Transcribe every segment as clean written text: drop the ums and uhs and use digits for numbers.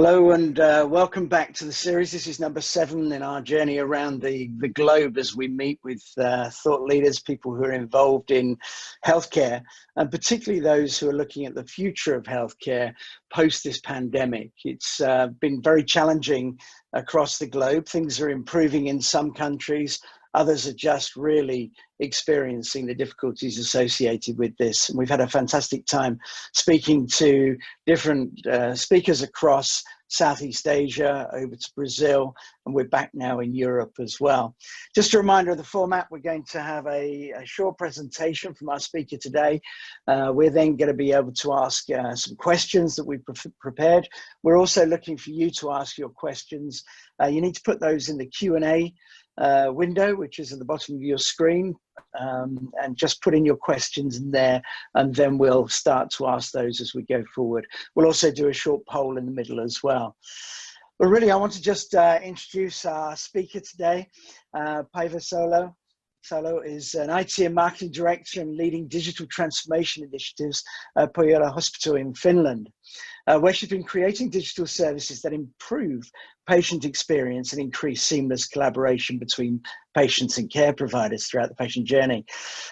Hello and welcome back to the series. This is number 7 in our journey around the globe as we meet with thought leaders, people who are involved in healthcare, and particularly those who are looking at the future of healthcare post this pandemic. It's been very challenging across the globe. Things are improving in some countries. Others are just really experiencing the difficulties associated with this. And we've had a fantastic time speaking to different speakers across Southeast Asia, over to Brazil, and we're back now in Europe as well. Just a reminder of the format, we're going to have a short presentation from our speaker today. We're then going to be able to ask some questions that we've prepared. We're also looking for you to ask your questions. You need to put those in the Q&A window, which is at the bottom of your screen, and just put in your questions in there, and then we'll start to ask those as we go forward. We'll also do a short poll in the middle as well. But really, I want to just introduce our speaker today. Päivi Salo is an IT and marketing director and leading digital transformation initiatives at Pohjala Hospital in Finland, where she's been creating digital services that improve patient experience and increase seamless collaboration between patients and care providers throughout the patient journey.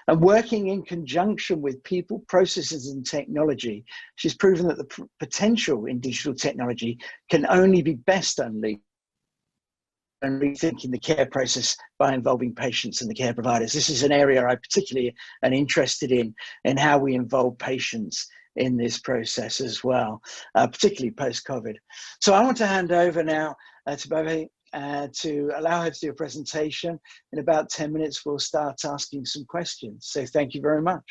And working in conjunction with people, processes, and technology, she's proven that the potential in digital technology can only be best unleashed and rethinking the care process by involving patients and the care providers. This is an area I particularly am interested in how we involve patients in this process as well, particularly post-COVID. So I want to hand over now to Päivi to allow her to do a presentation. In about 10 minutes, we'll start asking some questions. So thank you very much.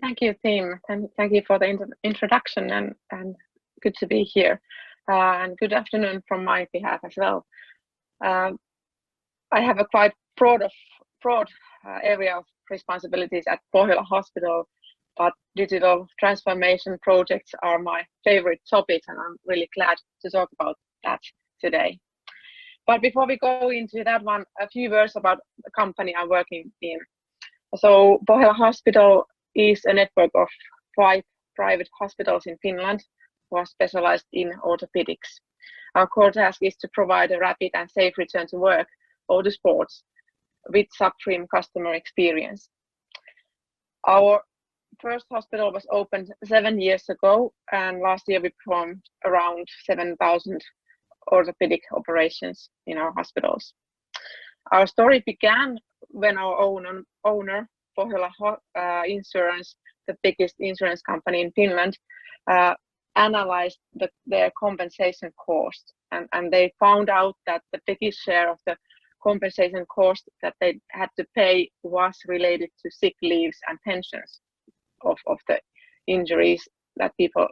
Thank you, Tim, and thank you for the introduction, and good to be here. And good afternoon from my behalf as well. I have a quite broad area of responsibilities at Pohjala Hospital, but digital transformation projects are my favorite topic, and I'm really glad to talk about that today. But before we go into that one, a few words about the company I'm working in. So Pohjala Hospital is a network of 5 private hospitals in Finland who are specialized in orthopedics. Our core task is to provide a rapid and safe return to work or to sports with supreme customer experience. Our first hospital was opened 7 years ago, and last year we performed around 7,000 orthopedic operations in our hospitals. Our story began when our owner, Pohjala Insurance, the biggest insurance company in Finland, analyzed their compensation cost, and they found out that the biggest share of the compensation cost that they had to pay was related to sick leaves and pensions of the injuries that people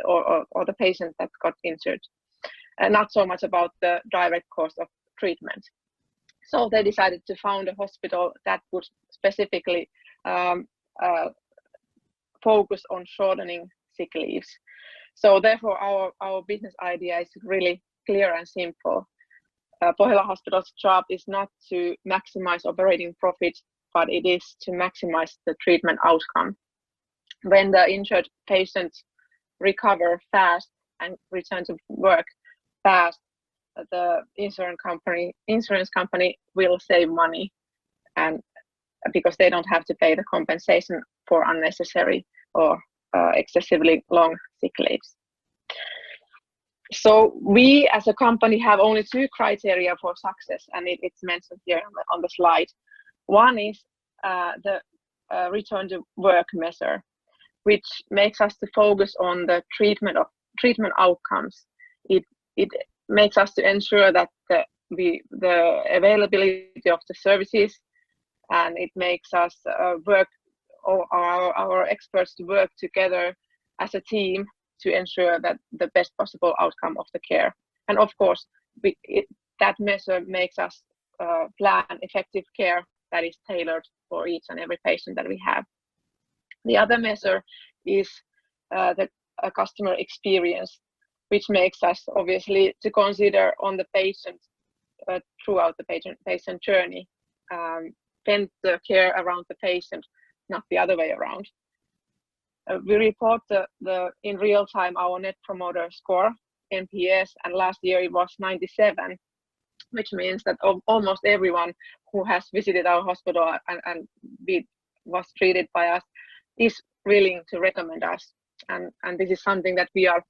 or the patient that got injured, and not so much about the direct cost of treatment. So they decided to found a hospital that would specifically focus on shortening sick leaves. So therefore our business idea is really clear and simple. Pohjala Hospital's job is not to maximize operating profit, but it is to maximize the treatment outcome. When the injured patients recover fast and return to work fast, the insurance company will save money, and because they don't have to pay the compensation for unnecessary or excessively long sick leaves. So we as a company have only 2 criteria for success, and it's mentioned here on the slide. One is the return to work measure, which makes us to focus on the treatment outcomes. It makes us to ensure that the availability of the services, and it makes us our experts to work together as a team to ensure that the best possible outcome of the care. And of course, that measure makes us plan effective care that is tailored for each and every patient that we have. The other measure is the customer experience, which makes us obviously to consider on the patient throughout the patient journey, bend the care around the patient, not the other way around. We report in real time our Net Promoter Score, NPS, and last year it was 97, which means that almost everyone who has visited our hospital and was treated by us is willing to recommend us. And this is something that we are,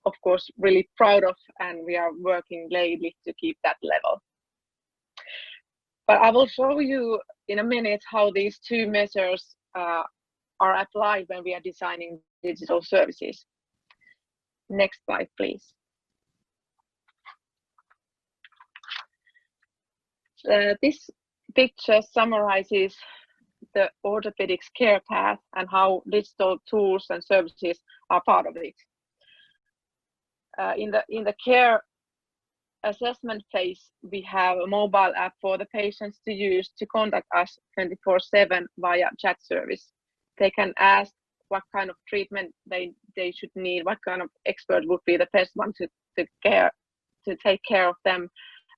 of course, really proud of, and we are working daily to keep that level. But I will show you in a minute how these two measures are applied when we are designing digital services. Next slide, please. This picture summarizes the orthopedics care path and how digital tools and services are part of it. In the care assessment phase, we have a mobile app for the patients to use to contact us 24/7 via chat service. They can ask what kind of treatment they should need, what kind of expert would be the best one to take care of them.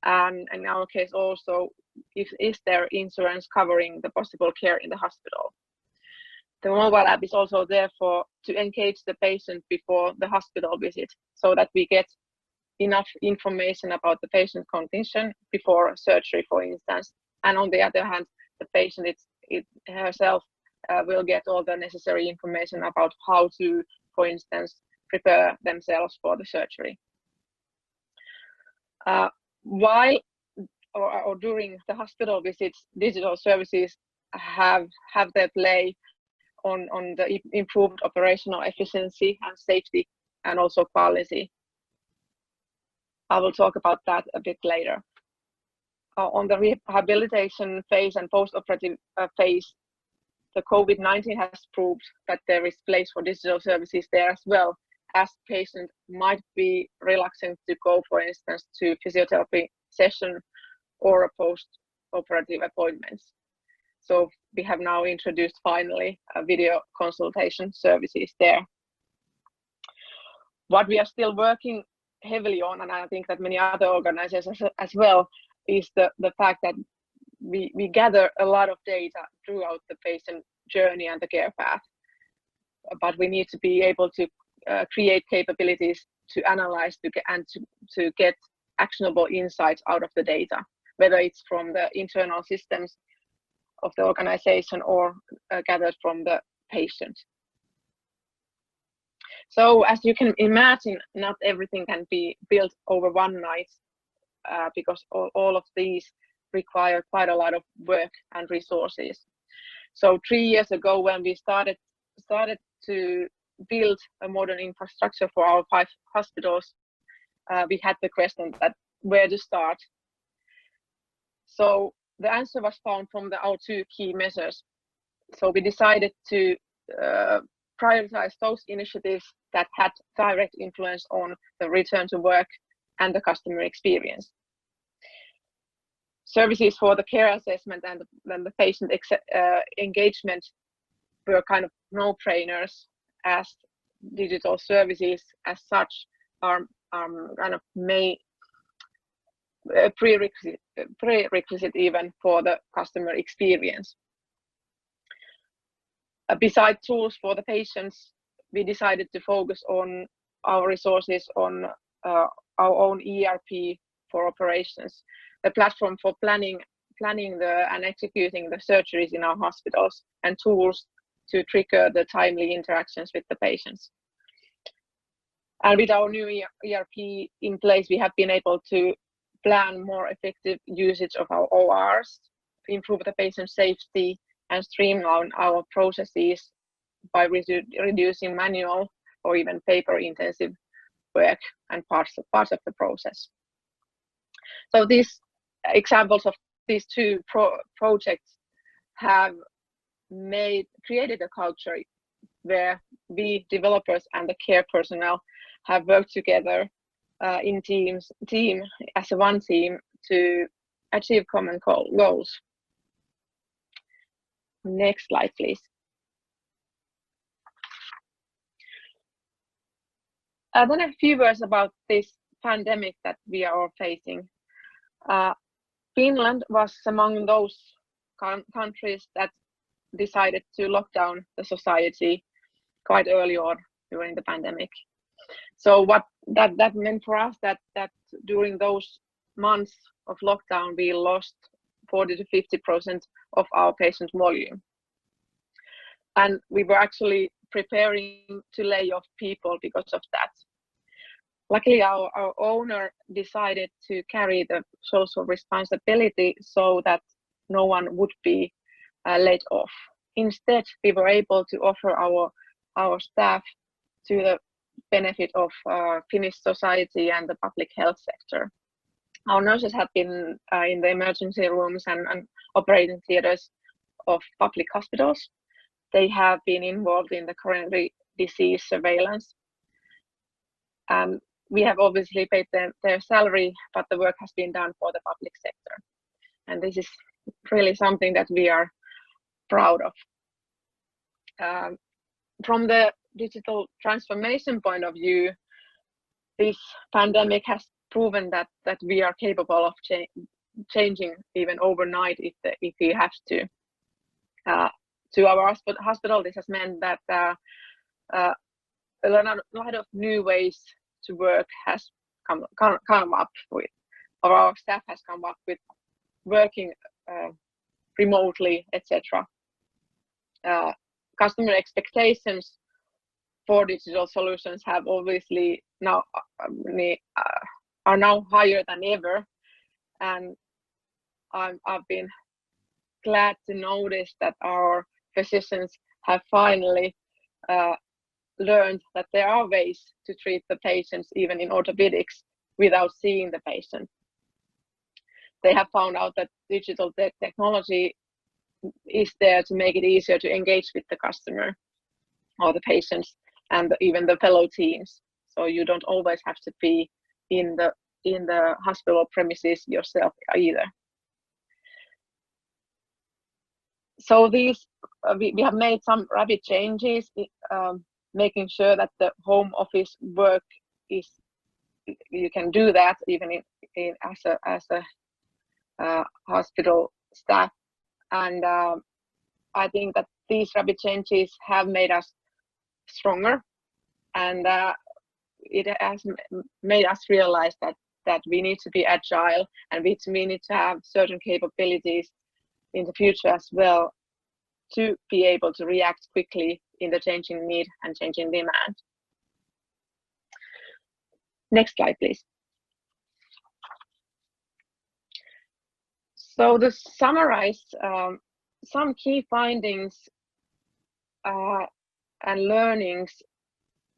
And in our case also, is their insurance covering the possible care in the hospital. The mobile app is also there to engage the patient before the hospital visit, so that we get enough information about the patient's condition before surgery, for instance. And on the other hand, the patient herself will get all the necessary information about how to, for instance, prepare themselves for the surgery. While or during the hospital visits, digital services have their play on the improved operational efficiency and safety, and also quality. I will talk about that a bit later. On the rehabilitation phase and post-operative phase, the COVID-19 has proved that there is place for digital services there as well, as patients might be reluctant to go, for instance, to physiotherapy session or a post-operative appointments. So we have now introduced finally a video consultation services there. What we are still working heavily on, and I think that many other organizations as well, is the fact that we gather a lot of data throughout the patient journey and the care path, but we need to be able to create capabilities to analyze to get actionable insights out of the data, whether it's from the internal systems of the organization or gathered from the patient. So as you can imagine, not everything can be built over one night, because all of these require quite a lot of work and resources. So 3 years ago, when we started to build a modern infrastructure for our 5 hospitals, we had the question that where to start. So the answer was found from our 2 key measures. So we decided to prioritize those initiatives that had direct influence on the return to work and the customer experience. Services for the care assessment and then the patient engagement were kind of no-brainers, as digital services as such are kind of prerequisite even for the customer experience. Besides tools for the patients, we decided to focus on our resources on our own ERP for operations, the platform for planning and executing the surgeries in our hospitals, and tools to trigger the timely interactions with the patients. And with our new ERP in place, we have been able to plan more effective usage of our ORs, improve the patient safety, and streamline our processes by reducing manual or even paper-intensive work and parts of the process. So these examples of these 2 projects have created a culture where we developers and the care personnel have worked together in as one team to achieve common goals. Next slide, please. Then a few words about this pandemic that we are all facing. Finland was among those countries that decided to lock down the society quite early or during the pandemic. So what that meant for us that during those months of lockdown, we lost 40 to 50% of our patient volume. And we were actually preparing to lay off people because of that. Luckily, our owner decided to carry the social responsibility so that no one would be laid off. Instead, we were able to offer our staff to the benefit of Finnish society and the public health sector. Our nurses have been in the emergency rooms and operating theaters of public hospitals. They have been involved in the coronary disease surveillance. We have obviously paid their salary, but the work has been done for the public sector. And this is really something that we are proud of. From the digital transformation point of view, this pandemic has proven that we are capable of changing even overnight if we have to. To our hospital, this has meant that a lot of new ways to work has come up with, or our staff has come up with working remotely, etc. Customer expectations for digital solutions have obviously now are now higher than ever, and I've been glad to notice that our physicians have finally learned that there are ways to treat the patients even in orthopedics without seeing the patient. They have found out that digital technology is there to make it easier to engage with the customer or the patients and even the fellow teams. So you don't always have to be in the hospital premises yourself either. So these we have made some rapid changes, making sure that the home office work is, you can do that even as a hospital staff. And I think that these rapid changes have made us stronger, and it has made us realize that we need to be agile, and we need to have certain capabilities in the future as well to be able to react quickly in the changing need and changing demand. Next slide, please. So to summarize some key findings and learnings,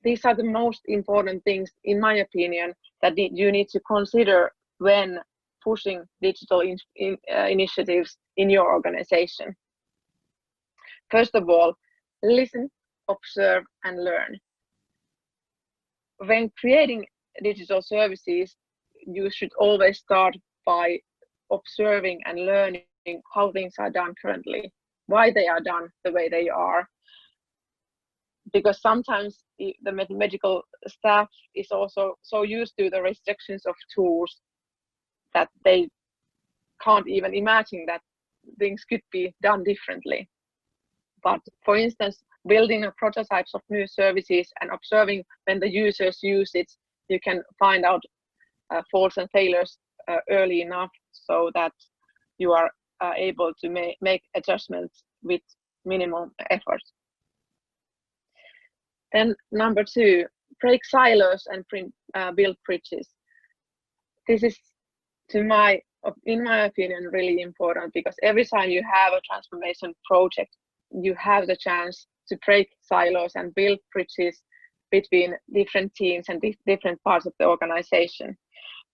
these are the most important things, in my opinion, that you need to consider when pushing digital initiatives in your organization. First of all, listen, observe, and learn. When creating digital services, you should always start by observing and learning how things are done currently, why they are done the way they are. Because sometimes the medical staff is also so used to the restrictions of tools that they can't even imagine that things could be done differently. But for instance, building a prototypes of new services and observing when the users use it, you can find out faults and failures early enough so that you are able to make adjustments with minimum effort. Then number 2, break silos and build bridges. This is, in my opinion, really important, because every time you have a transformation project, you have the chance to break silos and build bridges between different teams and different parts of the organization.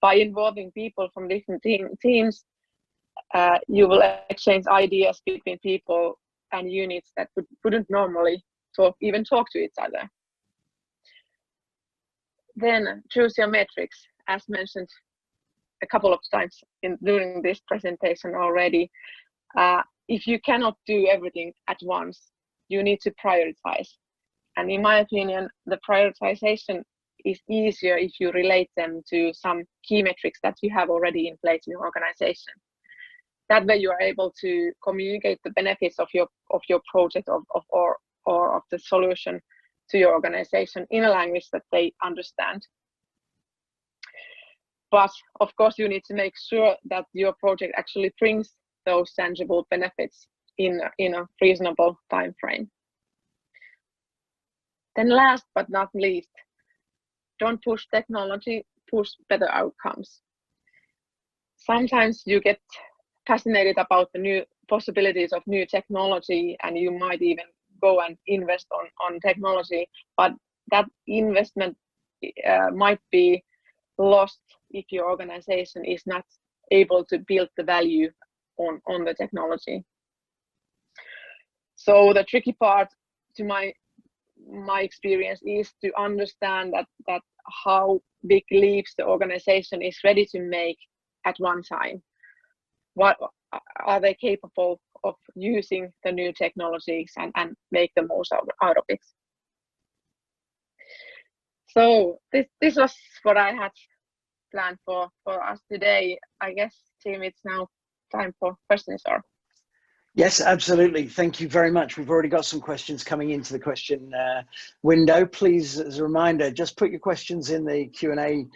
By involving people from different teams, you will exchange ideas between people and units that wouldn't normally even talk to each other. Then choose your metrics, as mentioned a couple of times during this presentation already. If you cannot do everything at once, you need to prioritize. And in my opinion, the prioritization is easier if you relate them to some key metrics that you have already in place in your organization. That way you are able to communicate the benefits of your project or of the solution to your organization in a language that they understand. But of course, you need to make sure that your project actually brings those tangible benefits in a reasonable time frame. Then last but not least, don't push technology, push better outcomes. Sometimes you get fascinated about the new possibilities of new technology, and you might even go and invest on technology, but that investment might be lost if your organization is not able to build the value on the technology. So the tricky part, to my experience, is to understand that how big leaps the organization is ready to make at one time. What are they capable of using the new technologies and make the most out of it? So this was what I had planned for us today. I guess, Tim, it's now time for questions. Or yes, absolutely. Thank you very much. We've already got some questions coming into the question window. Please, as a reminder, just put your questions in the Q&A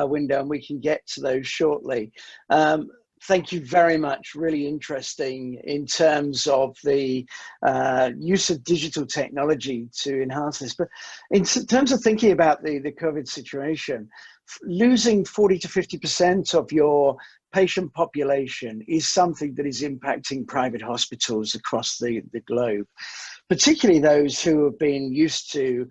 window and we can get to those shortly. Thank you very much. Really interesting in terms of the use of digital technology to enhance this. But in terms of thinking about the COVID situation, losing 40 to 50% of your patient population is something that is impacting private hospitals across the globe, particularly those who have been used to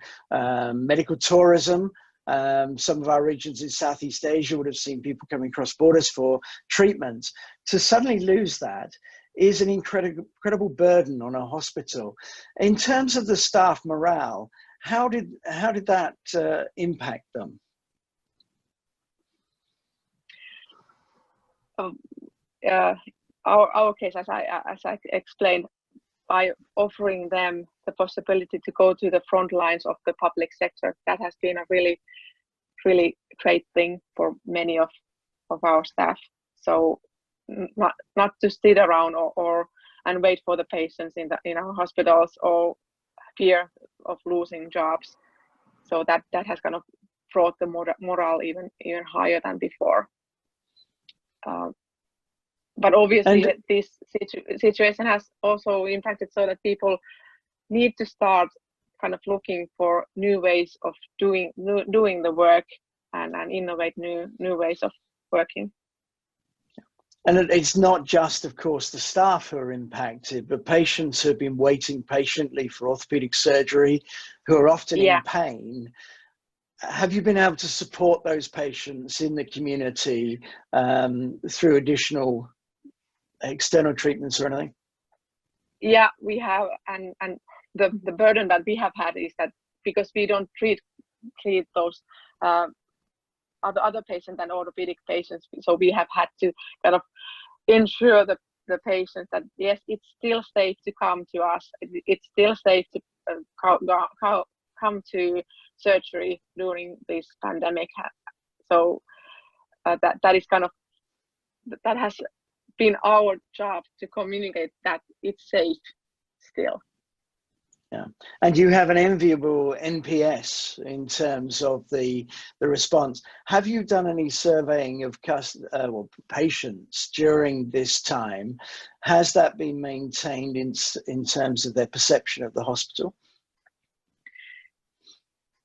medical tourism. Some of our regions in Southeast Asia would have seen people coming across borders for treatment. To suddenly lose that is an incredible burden on a hospital. In terms of the staff morale, how did that impact them? Our case, as I explained, by offering them the possibility to go to the front lines of the public sector, that has been a really great thing for many of our staff. So not to sit around and wait for the patients in our hospitals, or fear of losing jobs. So that has kind of brought the morale even higher than before. But obviously, this situation has also impacted so that people need to start kind of looking for new ways of doing the work and innovate new ways of working. And it's not just, of course, the staff who are impacted, but patients who have been waiting patiently for orthopedic surgery, who are often in pain. Have you been able to support those patients in the community through additional external treatments or anything? Yeah, we have, and the burden that we have had is that because we don't treat those other patients than orthopedic patients, so we have had to kind of ensure the patients that yes, it's still safe to come to us. It's still safe to come to surgery during this pandemic. So that is kind of, that has been our job to communicate that it's safe still. Yeah, and you have an enviable NPS in terms of the response. Have you done any surveying of patients during this time? Has that been maintained in terms of their perception of the hospital?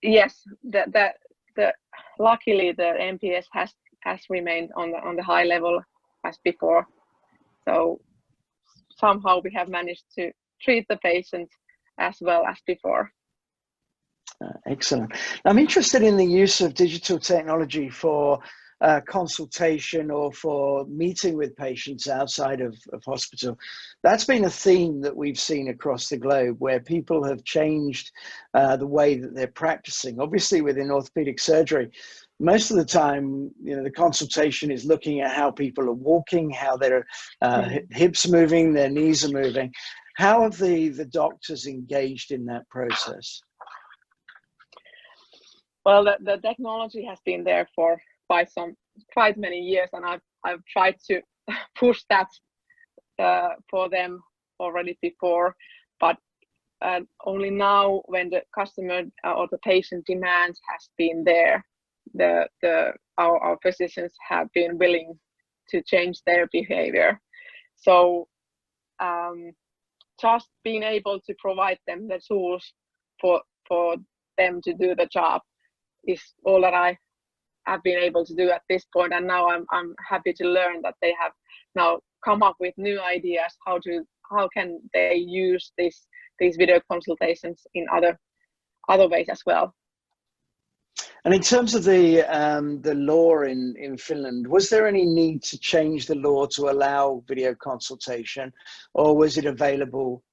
Yes, luckily the NPS has remained on the high level as before. So somehow we have managed to treat the patients as well as before. Excellent. I'm interested in the use of digital technology for consultation or for meeting with patients outside of hospital. That's been a theme that we've seen across the globe, where people have changed the way that they're practicing. Obviously, within orthopedic surgery, most of the time, the consultation is looking at how people are walking, how their hips are moving, their knees are moving. How have the doctors engaged in that process? Well, the technology has been there for quite many years, and I've tried to push that for them already before. But only now, when the customer or the patient demands has been there, our physicians have been willing to change their behavior. So just being able to provide them the tools for them to do the job is all that I have been able to do at this point. And now I'm happy to learn that they have now come up with new ideas how can they use these video consultations in other ways as well. And in terms of the law in Finland, was there any need to change the law to allow video consultation, or was it available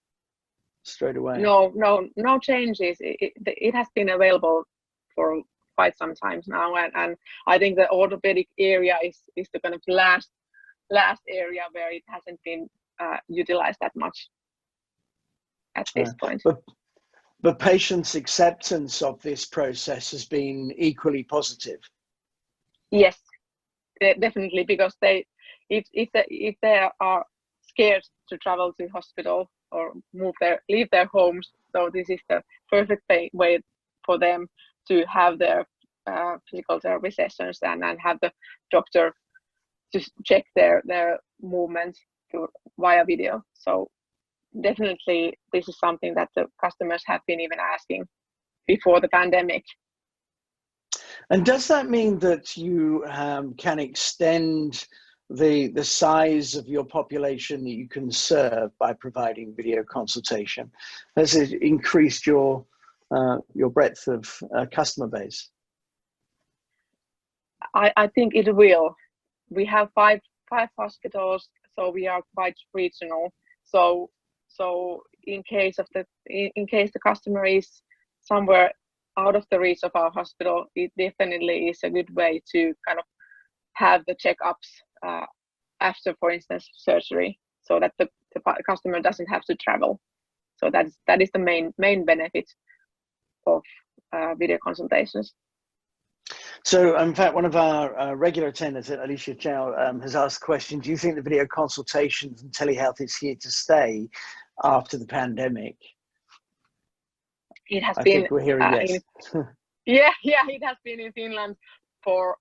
straight away? No changes. It has been available for quite some time now, and I think the orthopedic area is the kind of last area where it hasn't been utilized that much at this point. But patients' acceptance of this process has been equally positive. Yes, definitely, because if they are scared to travel to hospital or leave their homes, so this is the perfect way for them to have their physical therapy sessions and have the doctor to check their movements via video. So definitely this is something that the customers have been even asking before the pandemic. And does that mean that you can extend the size of your population that you can serve by providing video consultation? Has it increased your breadth of customer base? I think it will. We have five hospitals, so we are quite regional. So in case the customer is somewhere out of the reach of our hospital, it definitely is a good way to kind of have the checkups after, for instance, surgery, so that the customer doesn't have to travel. So that is the main benefit of video consultations. So, in fact, one of our regular attendants, Alicia Chow, has asked the question: do you think the video consultations and telehealth is here to stay after the pandemic? It has I been. think we're hearing yes. Yeah, it has been in Finland for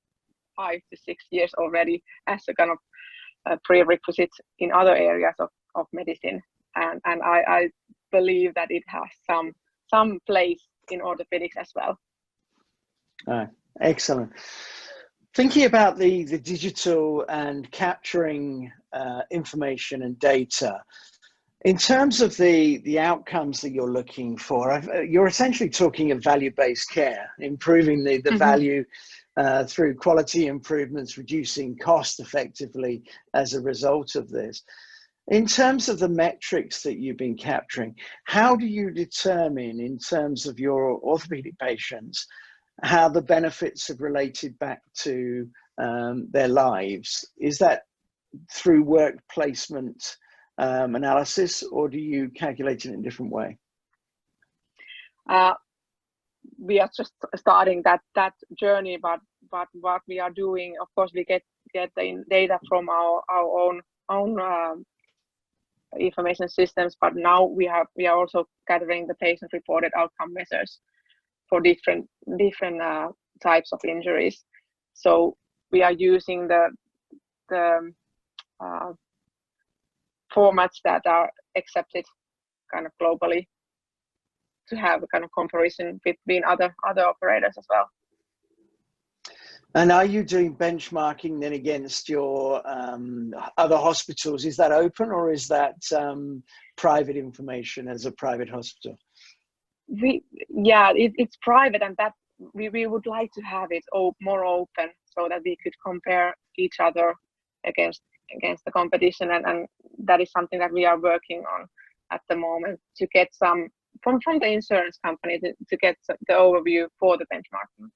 5 to 6 years already as a kind of a prerequisite in other areas of medicine, and I believe that it has some place in orthopedics as well. Excellent. Thinking about the digital and capturing information and data, in terms of the outcomes that you're looking for, you're essentially talking of value-based care, improving the value through quality improvements, reducing cost effectively as a result of this. In terms of the metrics that you've been capturing, how do you determine, in terms of your orthopedic patients, how the benefits have related back to their lives? Is that through work placement analysis, or do you calculate it in a different way? We are just starting that journey, but what we are doing, of course, we get the data from our own information systems, but now we are also gathering the patient-reported outcome measures for different types of injuries. So we are using the formats that are accepted kind of globally to have a kind of comparison between other operators as well. And are you doing benchmarking then against your other hospitals? Is that open, or is that private information as a private hospital? It's private, and that we would like to have it more open, so that we could compare each other against the competition, and that is something that we are working on at the moment, to get some from the insurance company to get the overview for the benchmarking.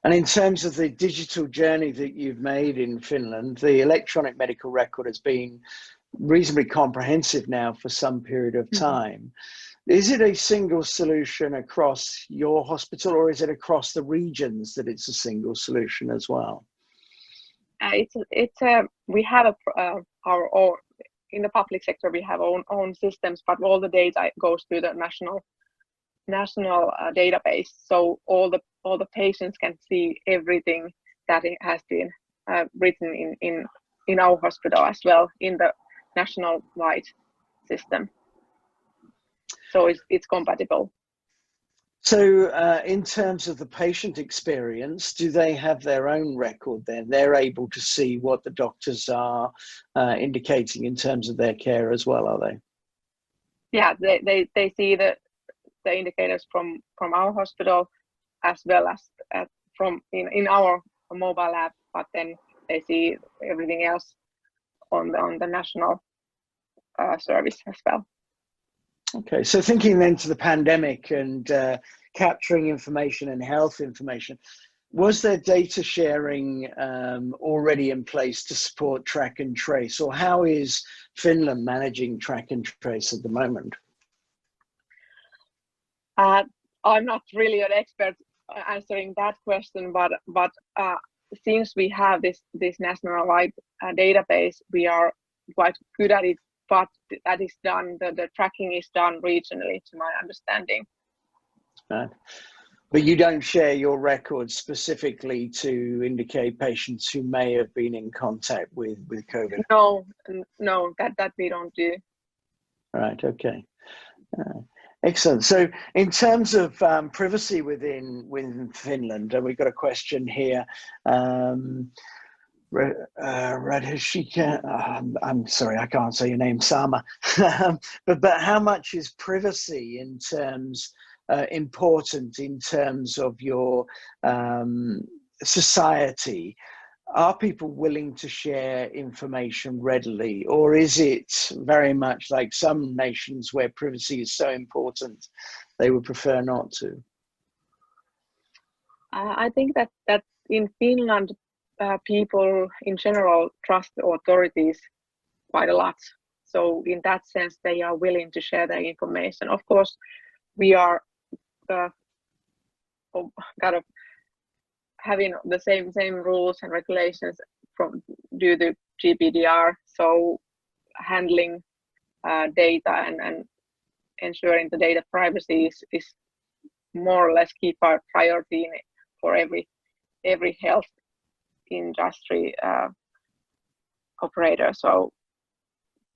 And in terms of the digital journey that you've made in Finland, the electronic medical record has been reasonably comprehensive now for some period of time. Is it a single solution across your hospital, or is it across the regions that it's a single solution as well? We have our own. in the public sector we have own systems, but all the data goes to the national database. So all the patients can see everything that it has been written in our hospital as well in the national wide system. So it's compatible. So in terms of the patient experience, do they have their own record then? They're able to see what the doctors are indicating in terms of their care as well, are they? Yeah, they see the indicators from our hospital as well as from in our mobile app, but then they see everything else on the national service as well. Okay, so thinking then to the pandemic and capturing information and health information, was there data sharing already in place to support track and trace, or how is Finland managing track and trace at the moment? I'm not really an expert answering that question, but since we have this national-wide database, we are quite good at it. But that is done. The tracking is done regionally, to my understanding. Right. But you don't share your records specifically to indicate patients who may have been in contact with COVID? No, that we don't do. Right, okay. Excellent. So in terms of privacy within Finland, we've got a question here. Radhishika, I'm sorry, I can't say your name, Sama. but how much is privacy in terms important in terms of your society? Are people willing to share information readily, or is it very much like some nations where privacy is so important they would prefer not to? I think that in Finland, people in general trust the authorities quite a lot. So in that sense, they are willing to share their information. Of course, we are kind of having the same rules and regulations due to GDPR. So handling data and ensuring the data privacy is more or less key priority for every health industry operator. So,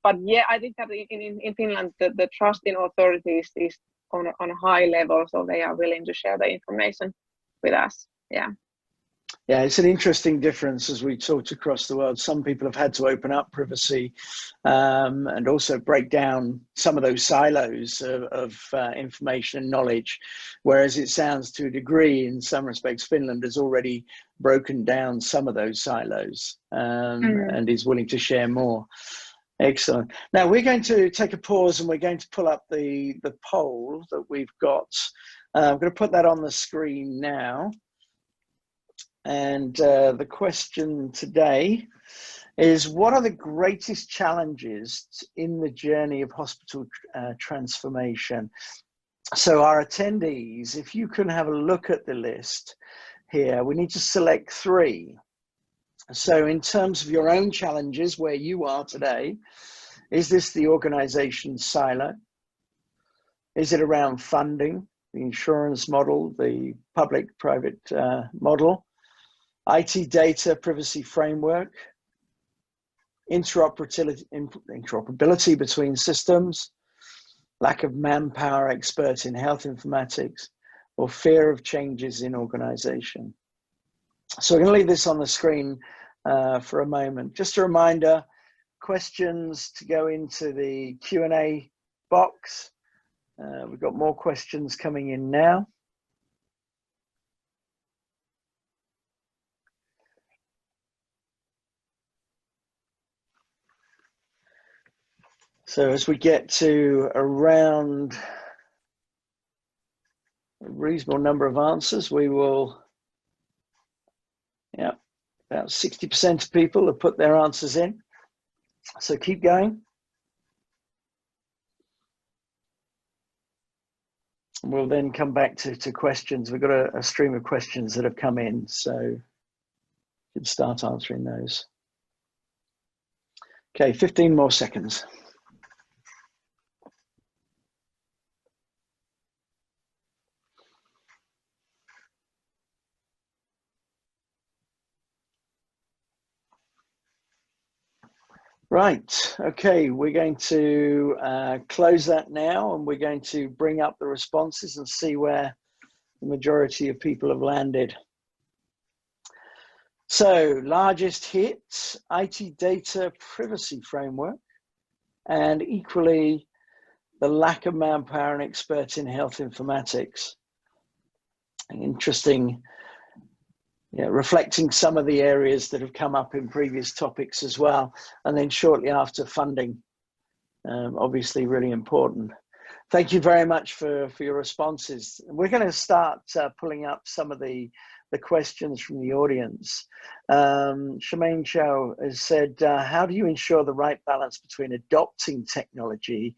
but yeah, I think that in Finland the trust in authorities is on a high level, so they are willing to share the information with us. Yeah, it's an interesting difference as we talked across the world. Some people have had to open up privacy and also break down some of those silos of information and knowledge, whereas it sounds to a degree, in some respects, Finland has already broken down some of those silos and is willing to share more. Excellent. Now we're going to take a pause and we're going to pull up the poll that we've got. I'm going to put that on the screen now. And the question today is, what are the greatest challenges in the journey of hospital transformation? So our attendees, if you can have a look at the list here, we need to select 3. So in terms of your own challenges, where you are today, is this the organization silo? Is it around funding, the insurance model, the public-private model? IT data privacy framework, interoperability between systems, lack of manpower expert in health informatics, or fear of changes in organization. So we're going to leave this on the screen for a moment. Just a reminder, questions to go into the Q&A box. We've got more questions coming in now. So as we get to around a reasonable number of answers, we will, yeah, about 60% of people have put their answers in. So keep going. We'll then come back to questions. We've got a stream of questions that have come in, so you can start answering those. Okay, 15 more seconds. Right, okay, we're going to close that now, and we're going to bring up the responses and see where the majority of people have landed. So, largest hits, IT data privacy framework, and equally the lack of manpower and experts in health informatics. Interesting, reflecting some of the areas that have come up in previous topics as well. And then shortly after, funding, obviously really important. Thank you very much for your responses. We're going to start pulling up some of the questions from the audience. Shemaine Chow has said, how do you ensure the right balance between adopting technology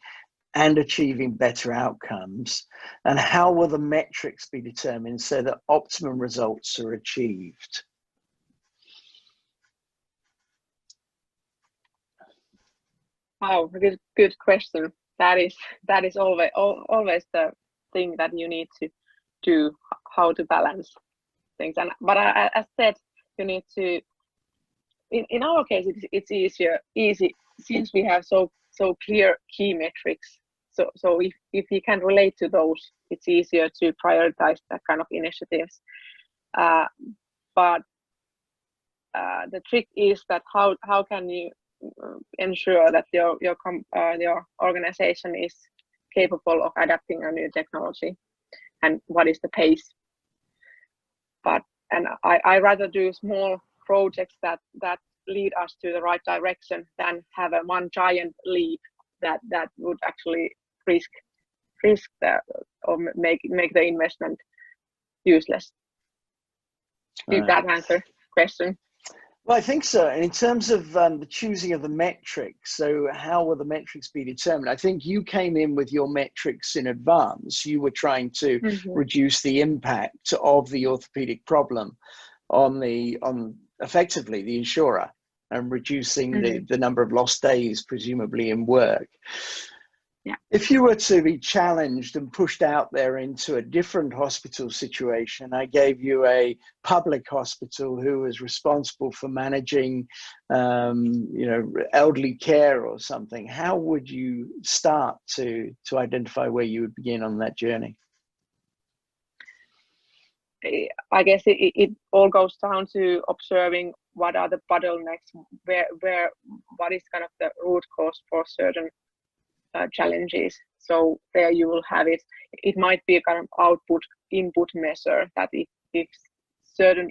and achieving better outcomes? And how will the metrics be determined so that optimum results are achieved? Wow, good question. That is always the thing that you need to do, how to balance things. But as said, you need to. In our case, it's easy since we have so clear key metrics. So if you can relate to those, it's easier to prioritize that kind of initiatives. But the trick is that how can you ensure that your organization is capable of adapting a new technology, and what is the pace? And I rather do small projects that lead us to the right direction than have one giant leap that would actually risk or make the investment useless. Did that answer the question? Well, I think so. And in terms of the choosing of the metrics, so how will the metrics be determined? I think you came in with your metrics in advance. You were trying to reduce the impact of the orthopedic problem on effectively the insurer, and reducing the number of lost days, presumably in work. Yeah. If you were to be challenged and pushed out there into a different hospital situation, I gave you a public hospital who was responsible for managing, elderly care or something, how would you start to identify where you would begin on that journey? I guess it all goes down to observing what are the bottlenecks, what is kind of the root cause for certain challenges. So there you will have it. It might be a kind of output input measure, that if certain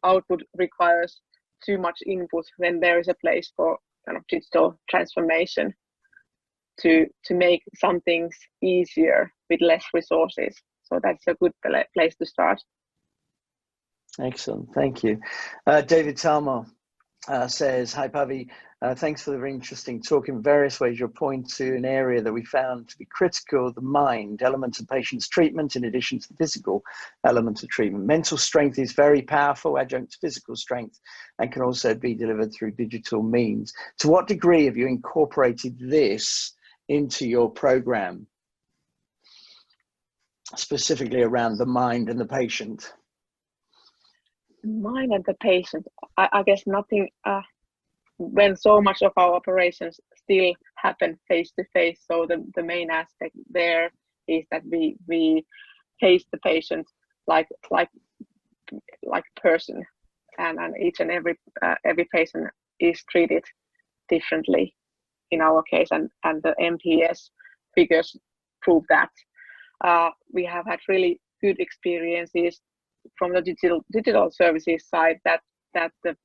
output requires too much input, then there is a place for kind of digital transformation to make some things easier with less resources. So that's a good place to start. Excellent, thank you. David Talmor says, hi Pavi, thanks for the very interesting talk. In various ways you'll point to an area that we found to be critical, the mind element of patient's treatment in addition to the physical element of treatment. Mental strength is very powerful adjunct to physical strength and can also be delivered through digital means. To what degree have you incorporated this into your program, specifically around the mind and the patient? Mind and the patient, I guess nothing, when so much of our operations still happen face to face. So the main aspect there is that we face the patient like person, and each and every patient is treated differently in our case, and the MPS figures prove that. We have had really good experiences from the digital services side that the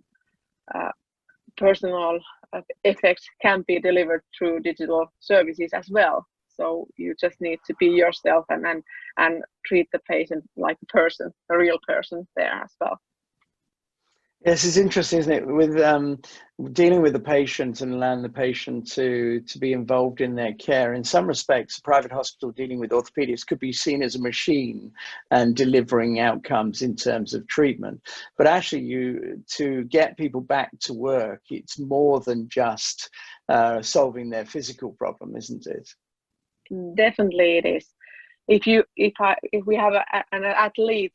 personal effects can be delivered through digital services as well. So you just need to be yourself and treat the patient like a person, a real person there as well. Yes, it's interesting, isn't it? With dealing with the patient and allowing the patient to be involved in their care. In some respects, a private hospital dealing with orthopedics could be seen as a machine and delivering outcomes in terms of treatment. But actually, to get people back to work, it's more than just solving their physical problem, isn't it? Definitely, it is. If we have an athlete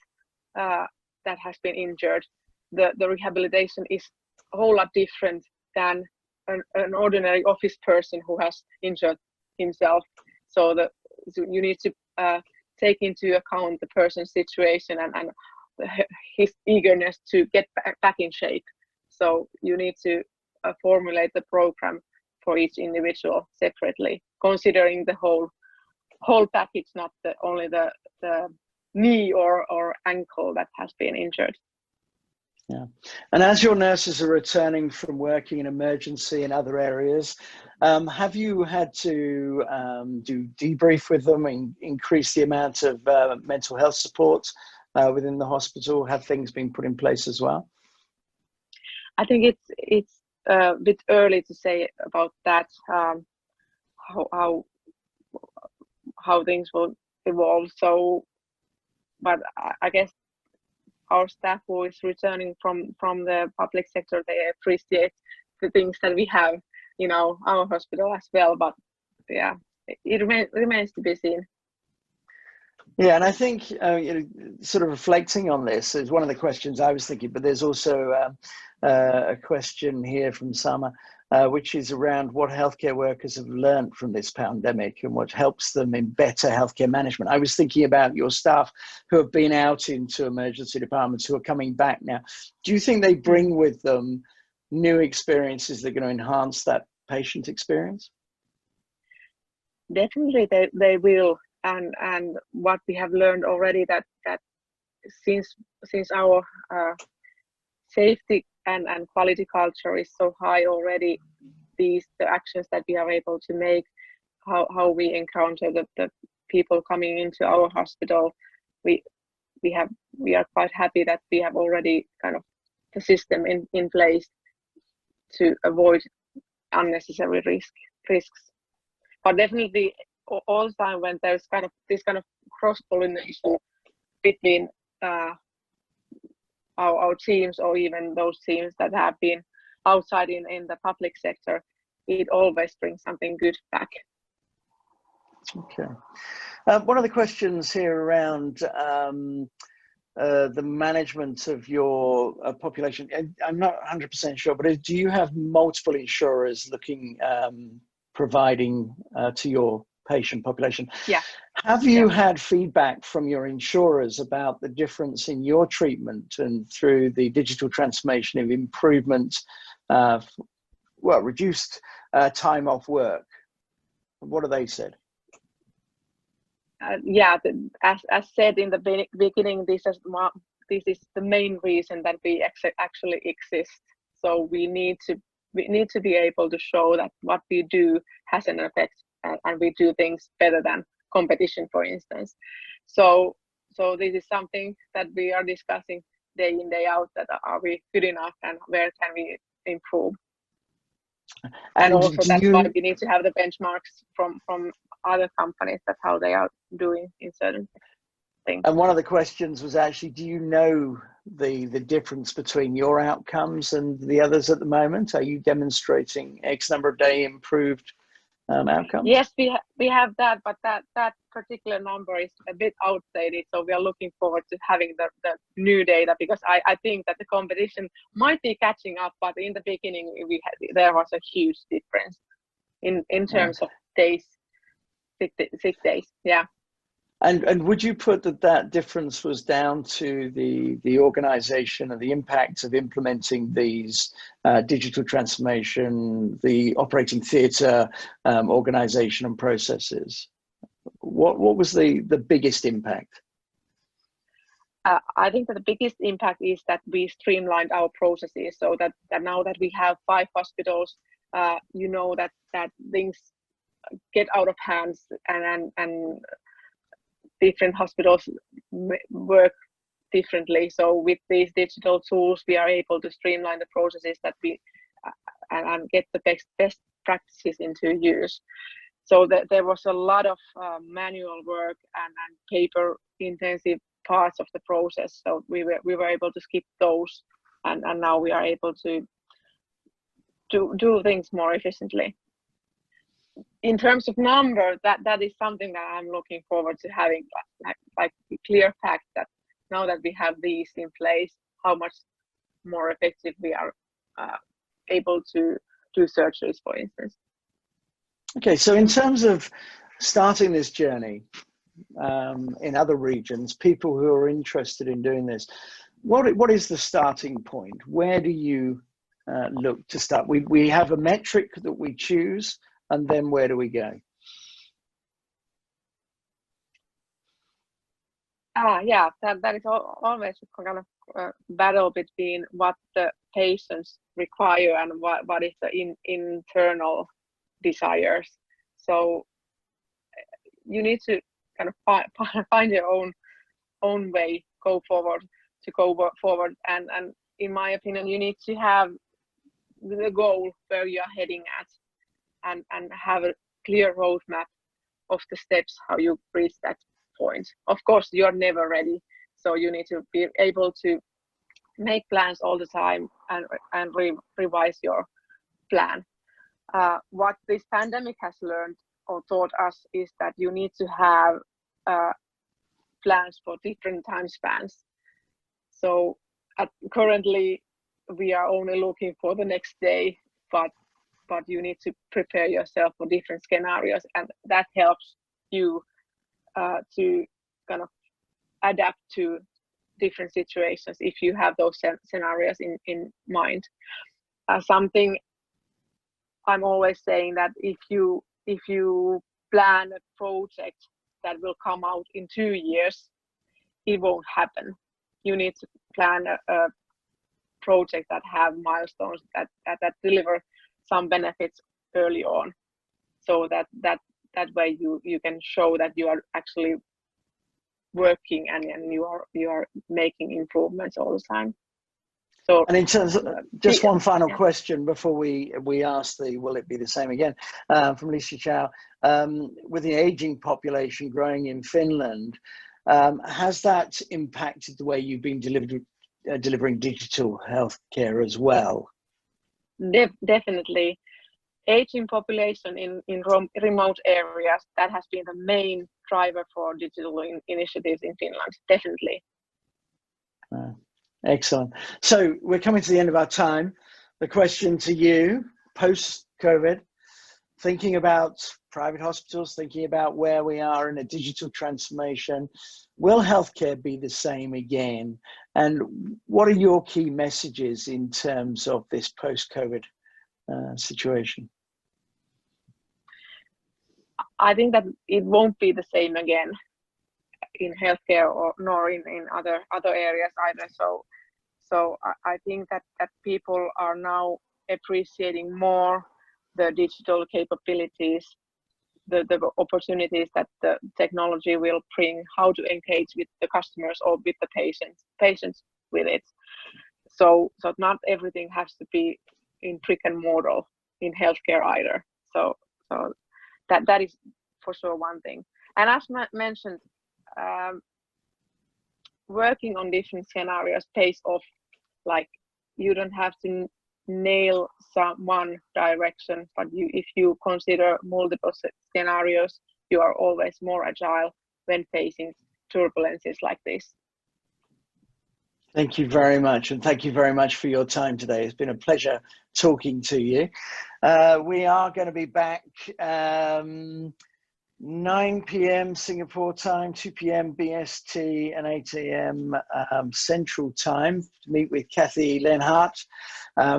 that has been injured, the rehabilitation is a whole lot different than an ordinary office person who has injured himself. So you need to take into account the person's situation and his eagerness to get back in shape. So you need to formulate the program for each individual separately, considering the whole package, not only the knee or ankle that has been injured. Yeah. And as your nurses are returning from working in emergency and other areas, have you had to do debrief with them and increase the amount of mental health support within the hospital? Have things been put in place as well? I think it's a bit early to say about that, how things will evolve. So, but I guess our staff who is returning from the public sector, they appreciate the things that we have in our hospital as well. But yeah, it remains to be seen. Yeah, and I think sort of reflecting on this is one of the questions I was thinking, but there's also a question here from Sama, which is around what healthcare workers have learned from this pandemic and what helps them in better healthcare management. I was thinking about your staff who have been out into emergency departments who are coming back now. Do you think they bring with them new experiences that are going to enhance that patient experience? Definitely, they will. And what we have learned already that since our safety and quality culture is so high already, the actions that we are able to make, how we encounter the people coming into our hospital, we are quite happy that we have already kind of the system in place to avoid unnecessary risks. But definitely all the time when there's this kind of cross-pollination between our teams, or even those teams that have been outside in the public sector, it always brings something good back. Okay. One of the questions here around the management of your population, I'm not 100% sure, but do you have multiple insurers looking, providing to your patient population? Yeah. Have you had feedback from your insurers about the difference in your treatment and through the digital transformation of improvement, reduced time off work? What have they said? As said in the beginning, this is the main reason that we actually exist. So we need to be able to show that what we do has an effect, and we do things better than competition, for instance. So this is something that we are discussing day in, day out, that are we good enough and where can we improve. And also that's why we need to have the benchmarks from other companies, that's how they are doing in certain things. And one of the questions was actually, do you know the difference between your outcomes and the others at the moment? Are you demonstrating X number of day improved outcomes? Yes, we have that, but that particular number is a bit outdated. So we are looking forward to having the new data, because I think that the competition might be catching up, but in the beginning there was a huge difference in terms of days, sick days. Yeah. And would you put that difference was down to the organization and the impact of implementing these digital transformation, the operating theatre organization and processes? What was the biggest impact? I think that the biggest impact is that we streamlined our processes, so that now that we have 5 hospitals, that things get out of hands, and different hospitals work differently. So with these digital tools, we are able to streamline the processes that we and get the best practices into use. So that there was a lot of manual work and paper intensive parts of the process. So we were able to skip those, and now we are able to do things more efficiently. In terms of number, that is something that I'm looking forward to having, like the clear fact that now that we have these in place, how much more effective we are able to do surgeries, for instance. Okay, so in terms of starting this journey in other regions, people who are interested in doing this, what is the starting point? Where do you look to start? We have a metric that we choose, and then where do we go? Yeah, that is always a kind of battle between what the patients require and what is the internal desires. So you need to kind of find your own way, go forward, and in my opinion, you need to have the goal where you are heading at, and have a clear roadmap of the steps how you reach that point. Of course, you are never ready, so you need to be able to make plans all the time and revise your plan. What this pandemic has learned or taught us is that you need to have plans for different time spans. So currently we are only looking for the next day, but you need to prepare yourself for different scenarios, and that helps you to kind of adapt to different situations if you have those scenarios in mind. Something I'm always saying that if you plan a project that will come out in 2 years, it won't happen. You need to plan a project that have milestones that deliver some benefits early on, so that way you can show that you are actually working and you are making improvements all the time. So, and in terms of just one final question before we ask will it be the same again, from Lisa Chow, with the aging population growing in Finland, has that impacted the way you've been delivering digital healthcare as well? Definitely. Aging population in remote areas, that has been the main driver for digital initiatives in Finland, definitely. Excellent. So we're coming to the end of our time. The question to you, post-COVID, thinking about private hospitals, thinking about where we are in a digital transformation, will healthcare be the same again? And what are your key messages in terms of this post-COVID situation? I think that it won't be the same again in healthcare nor in other areas either. So I think that people are now appreciating more the digital capabilities, the opportunities that the technology will bring, how to engage with the customers or with the patients with it. So not everything has to be in brick and mortar in healthcare either. So that is for sure one thing. And as mentioned, working on different scenarios pays off. Like, you don't have to nail one direction, but if you consider multiple scenarios, you are always more agile when facing turbulences like this. Thank you very much, and thank you very much for your time today. It's been a pleasure talking to you. We are going to be back 9 p.m. Singapore time, 2 p.m. BST, and 8 a.m. Central time to meet with Kathy Lenhart,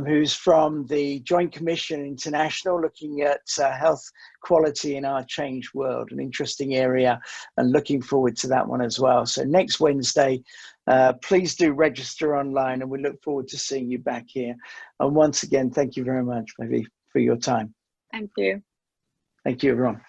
who's from the Joint Commission International, looking at health quality in our changed world, an interesting area, and looking forward to that one as well. So next Wednesday, please do register online, and we look forward to seeing you back here. And once again, thank you very much, Vivi, for your time. Thank you. Thank you, everyone.